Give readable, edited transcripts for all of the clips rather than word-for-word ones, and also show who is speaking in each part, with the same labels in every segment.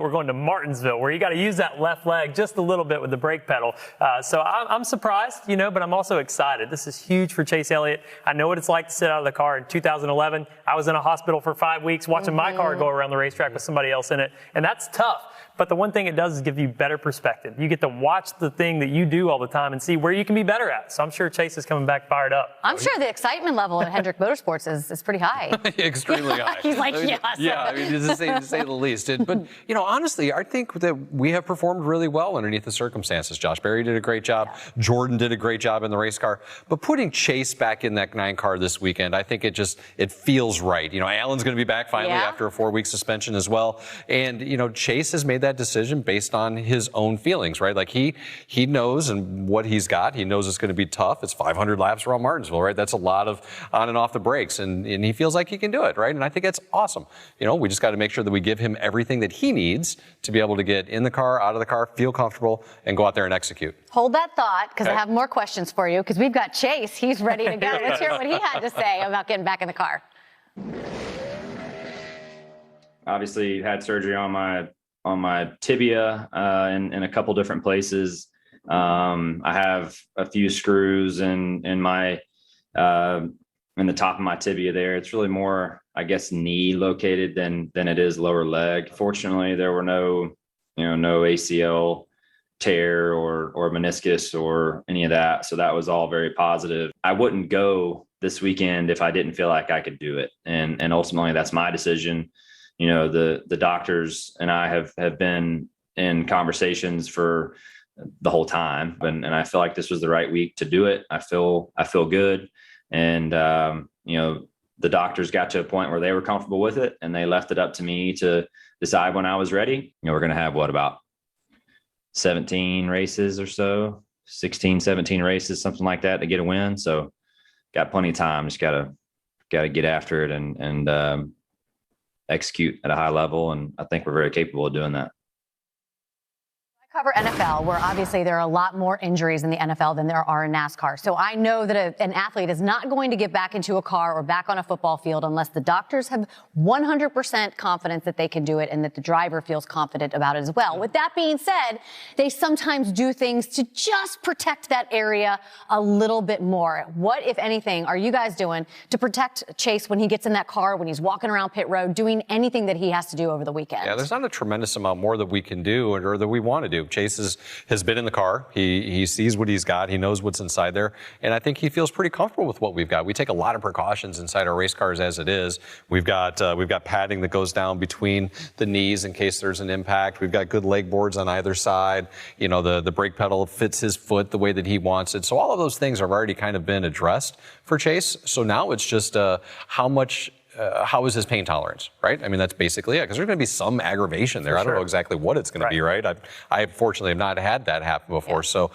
Speaker 1: We're going to Martinsville, where you got to use that left leg just a little bit with the brake pedal. So I'm surprised, but I'm also excited. This is huge for Chase Ellott. I know what it's like to sit out of the car. In 2011, I was in a hospital for 5 weeks watching my car go around the racetrack with somebody else in it, and that's tough. But the one thing it does is give you better perspective. You get to watch the thing that you do all the time and see where you can be better at. So I'm sure Chase is coming back fired up.
Speaker 2: I'm sure the excitement level at Hendrick Motorsports is pretty high.
Speaker 3: Extremely high.
Speaker 2: He's like, yes.
Speaker 3: Yeah, I mean, to say the least. But, honestly, I think that we have performed really well underneath the circumstances. Josh Berry did a great job. Yeah. Jordan did a great job in the race car. But putting Chase back in that 9 car this weekend, I think it feels right. Alan's going to be back finally after a 4-week suspension as well. And, Chase has made that decision based on his own feelings, right? Like he knows and what he's got. He knows it's going to be tough. It's 500 laps around Martinsville, right? That's a lot of on and off the brakes, and he feels like he can do it, right? And I think that's awesome. We just got to make sure that we give him everything that he needs to be able to get in the car, out of the car, feel comfortable, and go out there and execute.
Speaker 2: Hold that thought, because I have more questions for you, because we've got Chase. He's ready to go. Let's hear what he had to say about getting back in the car.
Speaker 4: Obviously, had surgery on my tibia in a couple different places. I have a few screws in the top of my tibia there. It's really more, I guess, knee located than it is lower leg. Fortunately, there were no ACL tear or meniscus or any of that. So that was all very positive. I wouldn't go this weekend if I didn't feel like I could do it. And ultimately that's my decision. The doctors and I have been in conversations for the whole time, and I feel like this was the right week to do it. I feel good. And, the doctors got to a point where they were comfortable with it, and they left it up to me to decide when I was ready. We're going to have about 17 races or so, 16, 17 races, something like that to get a win. So got plenty of time. Just got to get after it and execute at a high level. And I think we're very capable of doing that.
Speaker 2: I cover NFL, where obviously there are a lot more injuries in the NFL than there are in NASCAR. So I know that an athlete is not going to get back into a car or back on a football field unless the doctors have 100% confidence that they can do it and that the driver feels confident about it as well. With that being said, they sometimes do things to just protect that area a little bit more. What, if anything, are you guys doing to protect Chase when he gets in that car, when he's walking around pit road, doing anything that he has to do over the weekend?
Speaker 3: Yeah, there's not a tremendous amount more that we can do or that we want to do. Chase has been in the car. He sees what he's got. He knows what's inside there. And I think he feels pretty comfortable with what we've got. We take a lot of precautions inside our race cars as it is. We've got padding that goes down between the knees in case there's an impact. We've got good leg boards on either side. The brake pedal fits his foot the way that he wants it. So all of those things have already kind of been addressed for Chase. So now it's just how is his pain tolerance, right? I mean, that's basically it, because there's going to be some aggravation there. I don't know exactly what it's going to be, right? I fortunately have not had that happen before. So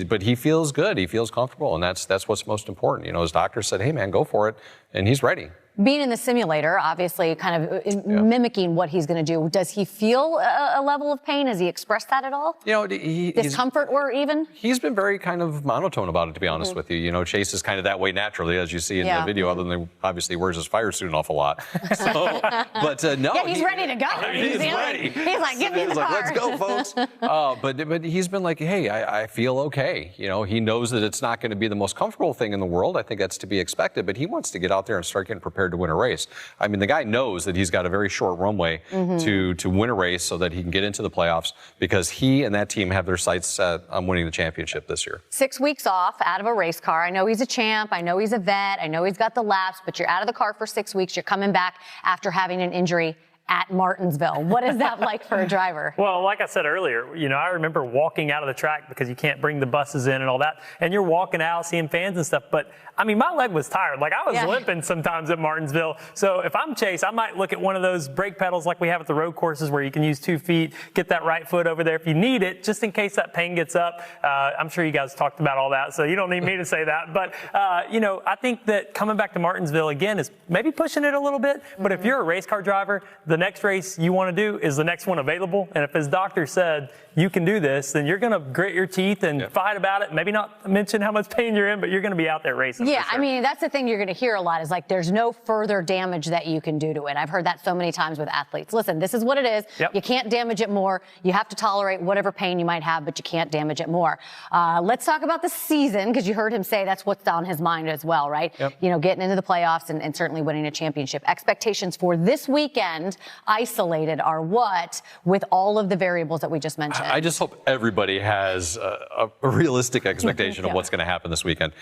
Speaker 3: but he feels good. He feels comfortable, and that's what's most important. His doctor said, hey, man, go for it, and he's ready.
Speaker 2: Being in the simulator, obviously kind of mimicking what he's going to do, does he feel a level of pain? Has he expressed that at all? Discomfort or even? He's
Speaker 3: been very kind of monotone about it, to be honest with you. Chase is kind of that way naturally, as you see in the video, other than obviously wears his fire suit an awful lot. So, but no.
Speaker 2: Yeah, he's ready to go.
Speaker 3: He's ready.
Speaker 2: He's like, give me the car.
Speaker 3: Let's go, folks. But he's been like, hey, I feel okay. He knows that it's not going to be the most comfortable thing in the world. I think that's to be expected, but he wants to get out there and start getting prepared to win a race. I mean, the guy knows that he's got a very short runway to win a race so that he can get into the playoffs, because he and that team have their sights set on winning the championship this year.
Speaker 2: 6 weeks off out of a race car. I know he's a champ. I know he's a vet. I know he's got the laps, but you're out of the car for 6 weeks. You're coming back after having an injury at Martinsville. What is that like for a driver?
Speaker 1: Well, like I said earlier, I remember walking out of the track because you can't bring the buses in and all that. And you're walking out, seeing fans and stuff. But I mean, my leg was tired. Like, I was limping sometimes at Martinsville. So if I'm Chase, I might look at one of those brake pedals like we have at the road courses, where you can use 2 feet, get that right foot over there if you need it, just in case that pain gets up. I'm sure you guys talked about all that, so you don't need me to say that. But, I think that coming back to Martinsville again is maybe pushing it a little bit. But if you're a race car driver, the the next race you want to do is the next one available. And if his doctor said you can do this, then you're going to grit your teeth and fight about it. Maybe not mention how much pain you're in, but you're going to be out there racing.
Speaker 2: Yeah,
Speaker 1: for sure.
Speaker 2: I mean, that's the thing you're going to hear a lot is like there's no further damage that you can do to it. I've heard that so many times with athletes. Listen, this is what it is.
Speaker 1: Yep.
Speaker 2: You can't damage it more. You have to tolerate whatever pain you might have, but you can't damage it more. Let's talk about the season, because you heard him say that's what's on his mind as well, right?
Speaker 1: Yep.
Speaker 2: You know, getting into the playoffs and certainly winning a championship. Expectations for this weekend isolated are what with all of the variables that we just mentioned?
Speaker 3: I just hope everybody has a realistic expectation of what's going to happen this weekend.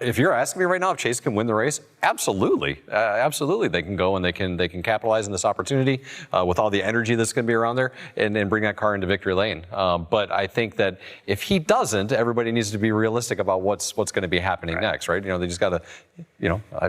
Speaker 3: If you're asking me right now if Chase can win the race, absolutely. Absolutely. They can go and they can capitalize on this opportunity with all the energy that's going to be around there and bring that car into victory lane. But I think that if he doesn't, everybody needs to be realistic about what's going to be happening next, right? You know, they just got to,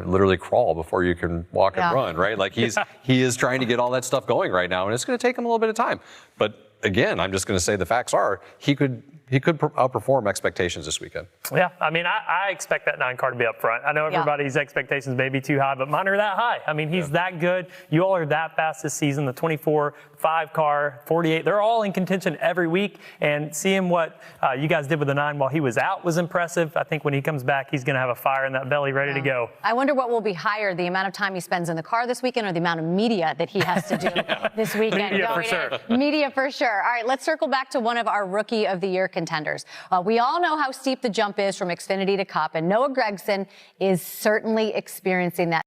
Speaker 3: literally crawl before you can walk and run, right? Like he is trying to get all that stuff going right now, and it's going to take him a little bit of time. But again, I'm just going to say the facts are he could outperform expectations this weekend.
Speaker 1: Yeah, I mean, I expect that 9 car to be up front. I know everybody's expectations may be too high, but mine are that high. I mean, he's that good. You all are that fast this season. The 24, 5 car, 48, they're all in contention every week. And seeing what you guys did with the 9 while he was out was impressive. I think when he comes back, he's going to have a fire in that belly ready to go.
Speaker 2: I wonder what will be higher, the amount of time he spends in the car this weekend or the amount of media that he has to do this weekend.
Speaker 1: Media for sure.
Speaker 2: Media for sure. All right, let's circle back to one of our Rookie of the Year contenders. We all know how steep the jump is from Xfinity to Cup, and Noah Gragson is certainly experiencing that.